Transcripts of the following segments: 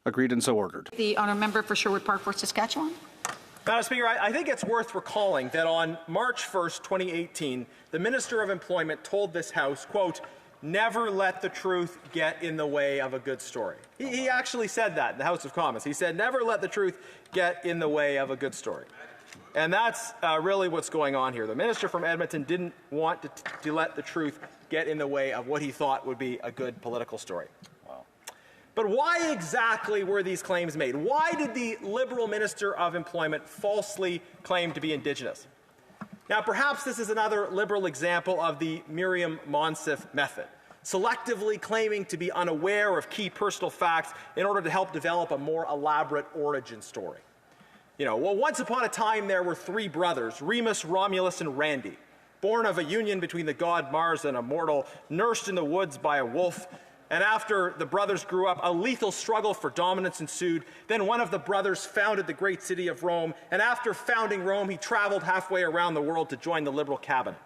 Agreed and so ordered. The honourable member for Sherwood Park for Saskatchewan. Madam Speaker, I think it's worth recalling that on March 1st, 2018, the Minister of Employment told this House, quote, "Never let the truth get in the way of a good story." He actually said that in the House of Commons. He said, "Never let the truth get in the way of a good story." And that's really what's going on here. The minister from Edmonton didn't want to let the truth get in the way of what he thought would be a good political story. But why exactly were these claims made? Why did the Liberal Minister of Employment falsely claim to be Indigenous? Now, perhaps this is another Liberal example of the Maryam Monsef method, selectively claiming to be unaware of key personal facts in order to help develop a more elaborate origin story. Well, once upon a time there were three brothers, Remus, Romulus, and Randy, born of a union between the god Mars and a mortal, nursed in the woods by a wolf. And after the brothers grew up, a lethal struggle for dominance ensued. Then one of the brothers founded the great city of Rome, and after founding Rome, he traveled halfway around the world to join the Liberal cabinet.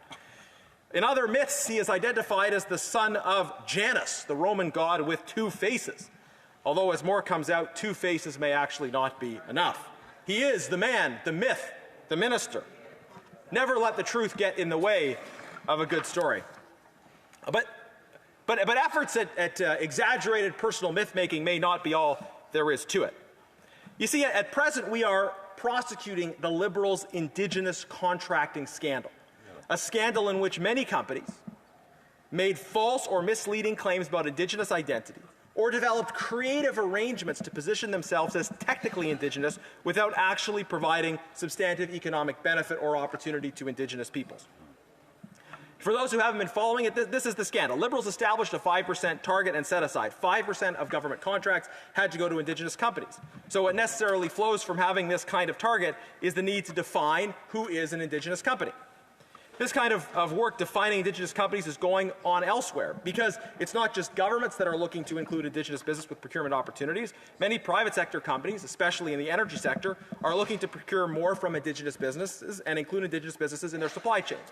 In other myths, he is identified as the son of Janus, the Roman god with two faces. Although, as more comes out, two faces may actually not be enough. He is the man, the myth, the minister. Never let the truth get in the way of a good story. But efforts at exaggerated personal myth-making may not be all there is to it. You see, at present, we are prosecuting the Liberals' Indigenous contracting scandal, a scandal in which many companies made false or misleading claims about Indigenous identity or developed creative arrangements to position themselves as technically Indigenous without actually providing substantive economic benefit or opportunity to Indigenous peoples. For those who haven't been following it, this is the scandal. Liberals established a 5% target and set aside 5% of government contracts had to go to Indigenous companies. So what necessarily flows from having this kind of target is the need to define who is an Indigenous company. This kind of work defining Indigenous companies is going on elsewhere because it's not just governments that are looking to include Indigenous business with procurement opportunities. Many private sector companies, especially in the energy sector, are looking to procure more from Indigenous businesses and include Indigenous businesses in their supply chains.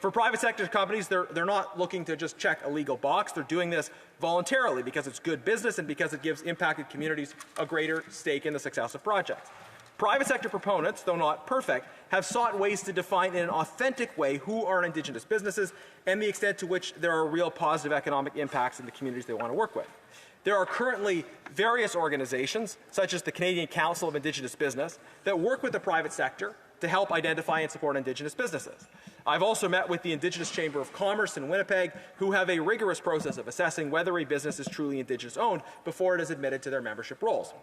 For private sector companies, they're not looking to just check a legal box. They're doing this voluntarily because it's good business and because it gives impacted communities a greater stake in the success of projects. Private sector proponents, though not perfect, have sought ways to define in an authentic way who are Indigenous businesses and the extent to which there are real positive economic impacts in the communities they want to work with. There are currently various organizations, such as the Canadian Council of Indigenous Business, that work with the private sector to help identify and support Indigenous businesses. I've also met with the Indigenous Chamber of Commerce in Winnipeg, who have a rigorous process of assessing whether a business is truly Indigenous owned before it is admitted to their membership rolls.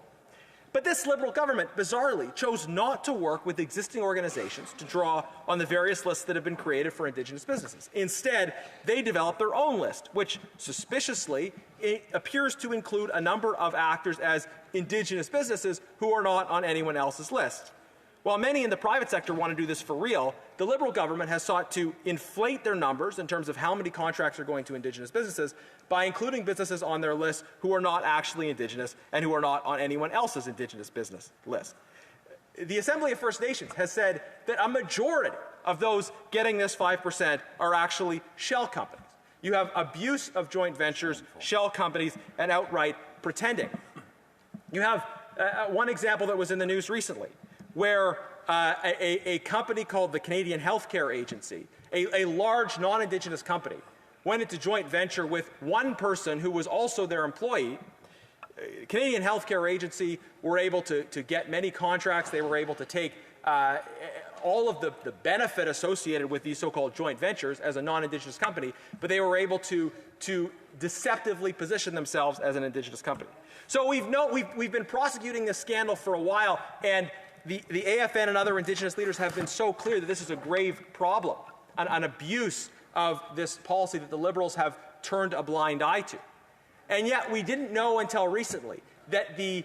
But this Liberal government, bizarrely, chose not to work with existing organizations to draw on the various lists that have been created for Indigenous businesses. Instead, they developed their own list, which suspiciously appears to include a number of actors as Indigenous businesses who are not on anyone else's list. While many in the private sector want to do this for real, the Liberal government has sought to inflate their numbers in terms of how many contracts are going to Indigenous businesses by including businesses on their list who are not actually Indigenous and who are not on anyone else's Indigenous business list. The Assembly of First Nations has said that a majority of those getting this 5% are actually shell companies. You have abuse of joint ventures, shell companies, and outright pretending. You have one example that was in the news recently, where a company called the Canadian Healthcare Agency, a large non-Indigenous company, went into joint venture with one person who was also their employee. Canadian Healthcare Agency were able to get many contracts. They were able to take all of the benefit associated with these so-called joint ventures as a non-Indigenous company, but they were able to deceptively position themselves as an Indigenous company. So we've been prosecuting this scandal for a while, and the AFN and other Indigenous leaders have been so clear that this is a grave problem, an abuse of this policy that the Liberals have turned a blind eye to. And yet we didn't know until recently that the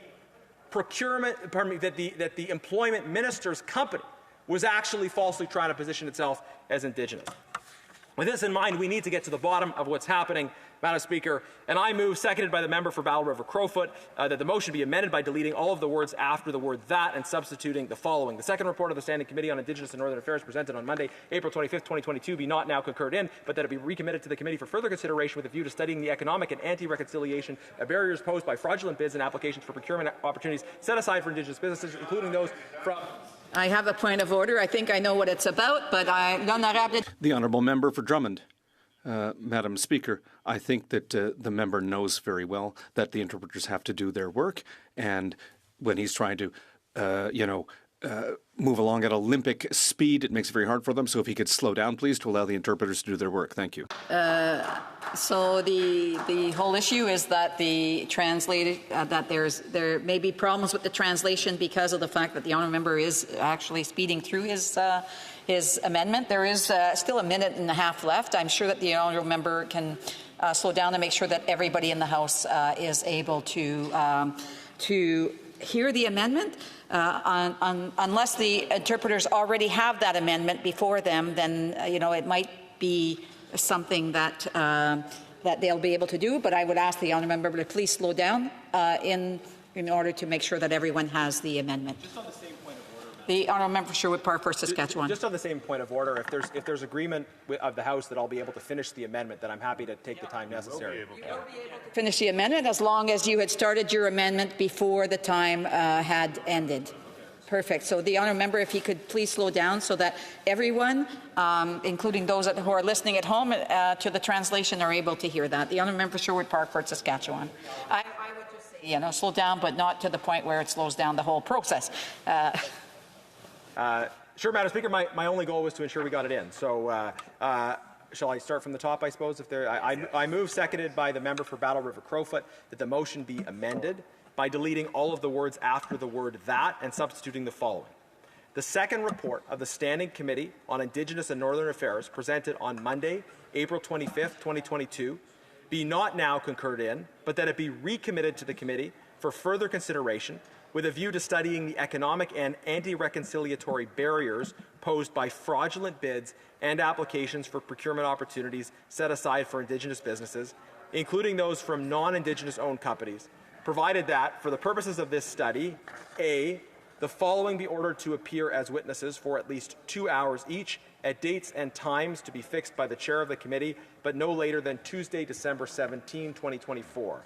employment minister's company was actually falsely trying to position itself as Indigenous. With this in mind, we need to get to the bottom of what's happening. Madam Speaker, and I move, seconded by the member for Battle River Crowfoot, that the motion be amended by deleting all of the words after the word that and substituting the following. The second report of the Standing Committee on Indigenous and Northern Affairs presented on Monday, April 25th, 2022 be not now concurred in, but that it be recommitted to the committee for further consideration with a view to studying the economic and anti-reconciliation barriers posed by fraudulent bids and applications for procurement opportunities set aside for Indigenous businesses, including those from... I have a point of order. I think I know what it's about, but The honourable member for Drummond. Madam Speaker, I think that the member knows very well that the interpreters have to do their work, and when he's trying to, move along at Olympic speed, it makes it very hard for them. So if he could slow down, please, to allow the interpreters to do their work. Thank you. So the whole issue is that the translated that there may be problems with the translation because of the fact that the honourable member is actually speeding through his amendment. There is still a minute and a half left. I'm sure that the honourable member can slow down and make sure that everybody in the House is able to hear the amendment. Unless the interpreters already have that amendment before them, then it might be something that that they'll be able to do. But I would ask the honourable member to please slow down in order to make sure that everyone has the amendment. Just on the same point of order, the honourable member for Sherwood Park, Saskatchewan. Just on the same point of order, if there's agreement of the House that I'll be able to finish the amendment, then I'm happy to take the time necessary. You will be able to finish the amendment as long as you had started your amendment before the time had ended. Perfect. So the honourable member, if he could please slow down so that everyone, including those who are listening at home to the translation, are able to hear that. The honourable member for Sherwood Park, Saskatchewan. I would just say, slow down, but not to the point where it slows down the whole process. Sure, Madam Speaker. My only goal was to ensure we got it in. So shall I start from the top, I suppose? I move, seconded by the member for Battle River Crowfoot, that the motion be amended by deleting all of the words after the word that and substituting the following. The second report of the Standing Committee on Indigenous and Northern Affairs presented on Monday, April 25th, 2022, be not now concurred in, but that it be recommitted to the committee for further consideration with a view to studying the economic and anti-reconciliatory barriers posed by fraudulent bids and applications for procurement opportunities set aside for Indigenous businesses, including those from non-Indigenous owned companies, provided that, for the purposes of this study, A, the following be ordered to appear as witnesses for at least 2 hours each at dates and times to be fixed by the chair of the committee, but no later than Tuesday, December 17, 2024.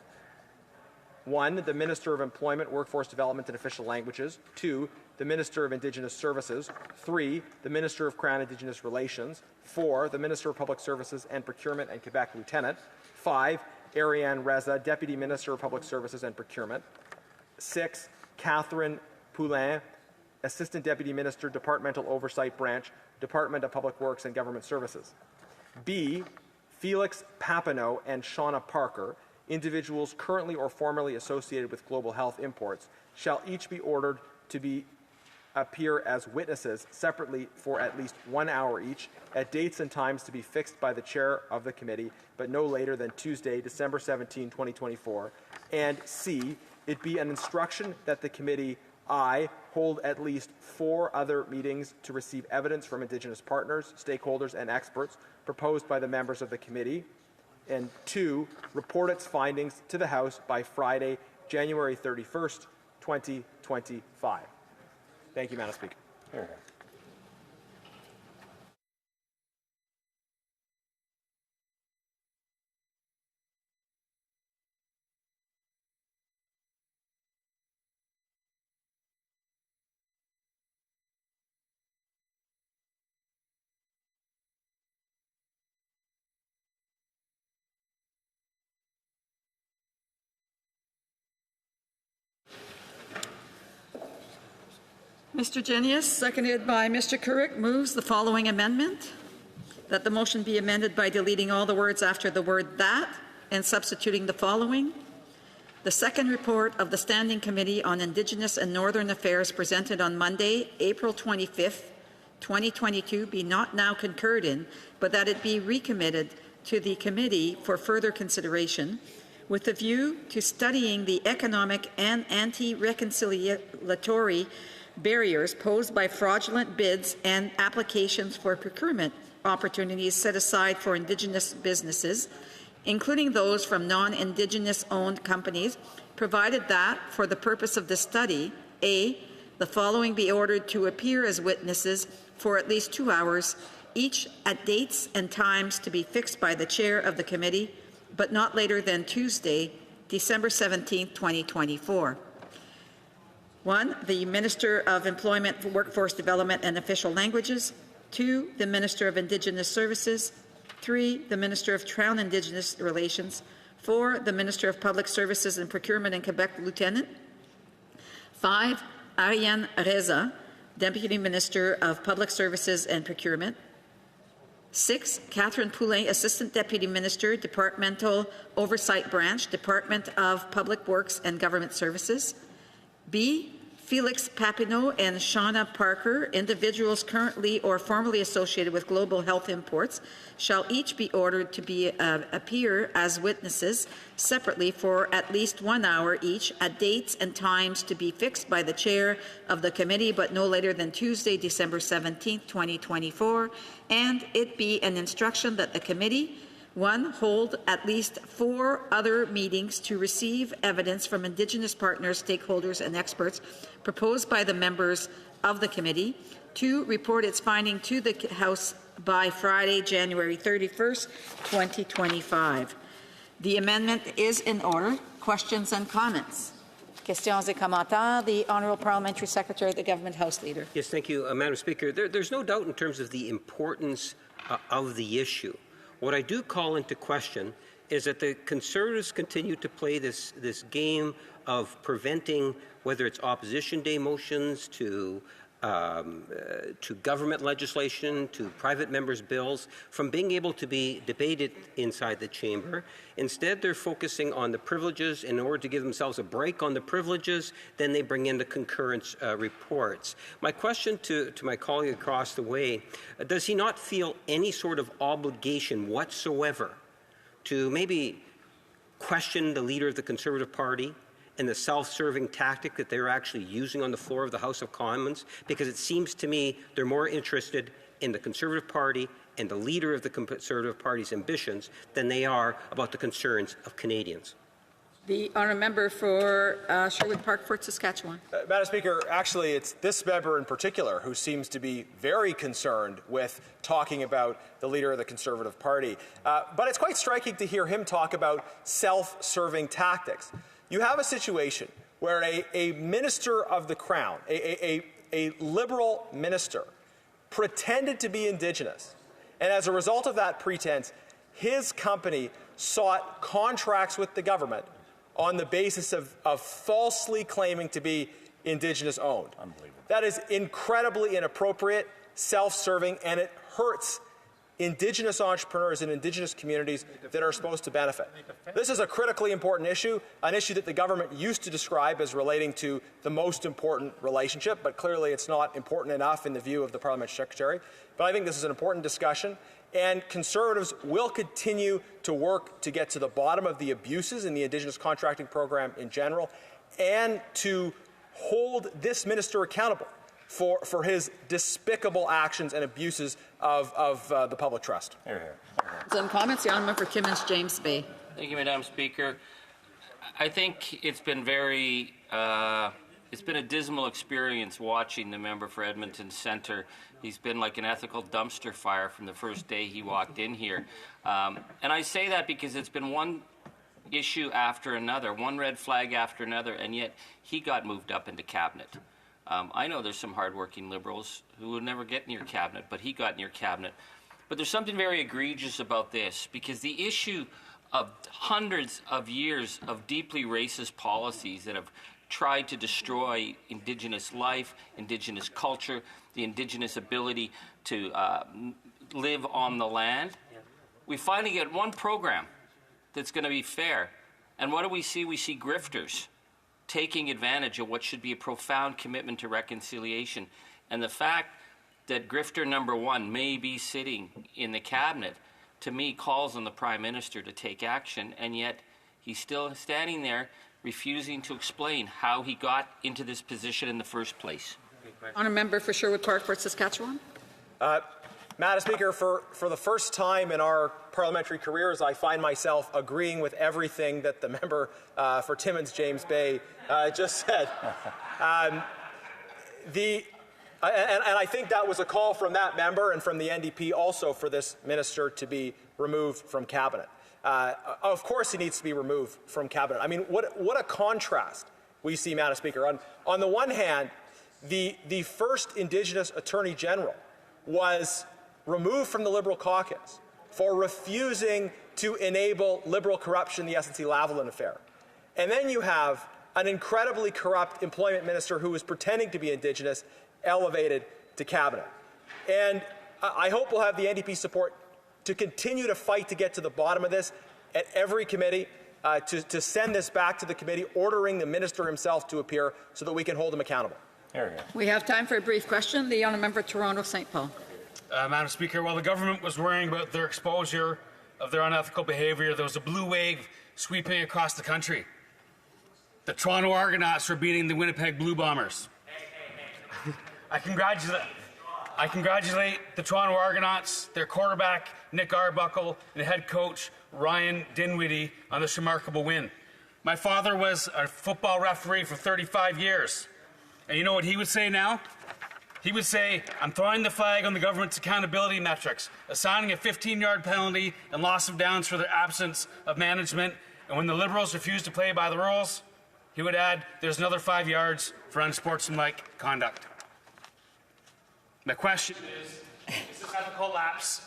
1, the Minister of Employment, Workforce Development and Official Languages. 2, the Minister of Indigenous Services. 3, the Minister of Crown Indigenous Relations. 4, the Minister of Public Services and Procurement and Quebec Lieutenant. 5, Ariane Reza, Deputy Minister of Public Services and Procurement. 6, Catherine Poulin, Assistant Deputy Minister, Departmental Oversight Branch, Department of Public Works and Government Services. B, Felix Papineau and Shauna Parker, individuals currently or formerly associated with Global Health Imports, shall each be ordered to appear as witnesses separately for at least 1 hour each at dates and times to be fixed by the chair of the committee, but no later than Tuesday, December 17, 2024. And C, it be an instruction that the committee, I, hold at least 4 other meetings to receive evidence from Indigenous partners, stakeholders, and experts proposed by the members of the committee. And 2, report its findings to the House by Friday, January 31st, 2025. Thank you, Madam Speaker. Mr. Genius, seconded by Mr. Couric, moves the following amendment: that the motion be amended by deleting all the words after the word that and substituting the following. The second report of the Standing Committee on Indigenous and Northern Affairs presented on Monday, April 25th, 2022 be not now concurred in, but that it be recommitted to the committee for further consideration with a view to studying the economic and anti-reconciliatory barriers posed by fraudulent bids and applications for procurement opportunities set aside for Indigenous businesses, including those from non-Indigenous owned companies, provided that, for the purpose of the study, A, the following be ordered to appear as witnesses for at least 2 hours, each at dates and times to be fixed by the chair of the committee, but not later than Tuesday, December 17, 2024. 1, the Minister of Employment, Workforce Development and Official Languages. 2, the Minister of Indigenous Services. 3, the Minister of Crown Indigenous Relations. 4, the Minister of Public Services and Procurement in Quebec, Lieutenant. 5, Ariane Reza, Deputy Minister of Public Services and Procurement. 6, Catherine Poulin, Assistant Deputy Minister, Departmental Oversight Branch, Department of Public Works and Government Services. B, Felix Papineau and Shauna Parker, individuals currently or formerly associated with Global Health Imports, shall each be ordered to appear as witnesses separately for at least 1 hour each at dates and times to be fixed by the chair of the committee, but no later than Tuesday, December 17, 2024, and it be an instruction that the committee 1, hold at least 4 other meetings to receive evidence from Indigenous partners, stakeholders and experts proposed by the members of the committee. 2, report its finding to the House by Friday, January 31st, 2025. The amendment is in order. Questions and comments? Questions et commentaires. The Honourable Parliamentary Secretary, the Government House Leader. Yes, thank you, Madam Speaker. There's no doubt in terms of the importance of the issue. What I do call into question is that the Conservatives continue to play this game of preventing, whether it's Opposition Day motions to government legislation, to private members' bills, from being able to be debated inside the chamber. Instead, they're focusing on the privileges. In order to give themselves a break on the privileges, then they bring in the concurrence reports. My question to my colleague across the way, does he not feel any sort of obligation whatsoever to maybe question the leader of the Conservative Party and the self-serving tactic that they're actually using on the floor of the House of Commons? Because it seems to me they're more interested in the Conservative Party and the leader of the Conservative Party's ambitions than they are about the concerns of Canadians. The honourable member for Sherwood Park, Fort Saskatchewan. Madam Speaker, actually it's this member in particular who seems to be very concerned with talking about the leader of the Conservative Party. But it's quite striking to hear him talk about self-serving tactics. You have a situation where a minister of the Crown, a Liberal minister, pretended to be Indigenous, and as a result of that pretense, his company sought contracts with the government on the basis of falsely claiming to be Indigenous owned. Unbelievable. That is incredibly inappropriate, self-serving, and it hurts Indigenous entrepreneurs and Indigenous communities that are supposed to benefit. This is a critically important issue, an issue that the government used to describe as relating to the most important relationship, but clearly it's not important enough in the view of the Parliamentary Secretary. But I think this is an important discussion, and Conservatives will continue to work to get to the bottom of the abuses in the Indigenous contracting program in general, and to hold this minister accountable for his despicable actions and abuses of the public trust. Some comments, the honourable member for Timmins, James Bay. Thank you, Madam Speaker. I think it's been it's been a dismal experience watching the member for Edmonton Centre. He's been like an ethical dumpster fire from the first day he walked in here. And I say that because it's been one issue after another, one red flag after another, and yet he got moved up into cabinet. I know there's some hardworking Liberals who would never get in your cabinet, but he got in your cabinet. But there's something very egregious about this, because the issue of hundreds of years of deeply racist policies that have tried to destroy Indigenous life, Indigenous culture, the Indigenous ability to live on the land, we finally get one program that's going to be fair. And what do we see? We see grifters taking advantage of what should be a profound commitment to reconciliation. And the fact that grifter number one may be sitting in the cabinet, to me, calls on the Prime Minister to take action, and yet he's still standing there refusing to explain how he got into this position in the first place. Honourable member for Sherwood Park, Fort Saskatchewan. Madam Speaker, for the first time in our parliamentary careers, I find myself agreeing with everything that the member for Timmins James Bay just said. And I think that was a call from that member and from the NDP also for this minister to be removed from cabinet. Of course he needs to be removed from cabinet. I mean, what a contrast we see, Madam Speaker. On the one hand, the first Indigenous Attorney General was removed from the Liberal caucus for refusing to enable Liberal corruption in the SNC-Lavalin affair. And then you have an incredibly corrupt employment minister who was pretending to be Indigenous elevated to cabinet. And I hope we'll have the NDP support to continue to fight to get to the bottom of this at every committee, to send this back to the committee, ordering the minister himself to appear so that we can hold him accountable. We have time for a brief question. The honourable member Toronto St. Paul. Madam Speaker, while the government was worrying about their exposure of their unethical behaviour, there was a blue wave sweeping across the country. The Toronto Argonauts were beating the Winnipeg Blue Bombers. I congratulate the Toronto Argonauts, their quarterback Nick Arbuckle, and head coach Ryan Dinwiddie on this remarkable win. My father was a football referee for 35 years. And you know what he would say now? He would say, I'm throwing the flag on the government's accountability metrics, assigning a 15-yard penalty and loss of downs for the absence of management. And when the Liberals refuse to play by the rules, he would add, there's another 5 yards for unsportsmanlike conduct. The question is this ethical lapse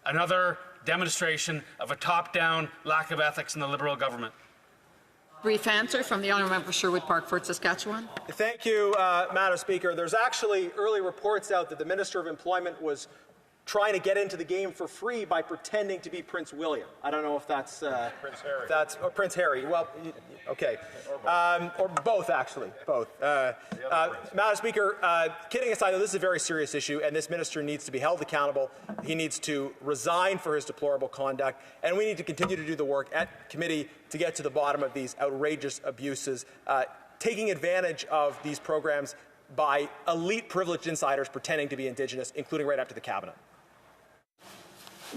another demonstration of a top-down lack of ethics in the Liberal government? Brief answer from the honourable member Sherwood Park, Fort Saskatchewan. Thank you, Madam Speaker. There's actually early reports out that the Minister of Employment was trying to get into the game for free by pretending to be Prince William. I don't know if that's Prince Harry. That's Prince Harry. Well, okay, or both actually, both. Madam Speaker, kidding aside, though, this is a very serious issue, and this minister needs to be held accountable. He needs to resign for his deplorable conduct, and we need to continue to do the work at committee to get to the bottom of these outrageous abuses, taking advantage of these programs by elite privileged insiders pretending to be Indigenous, including right up to the cabinet.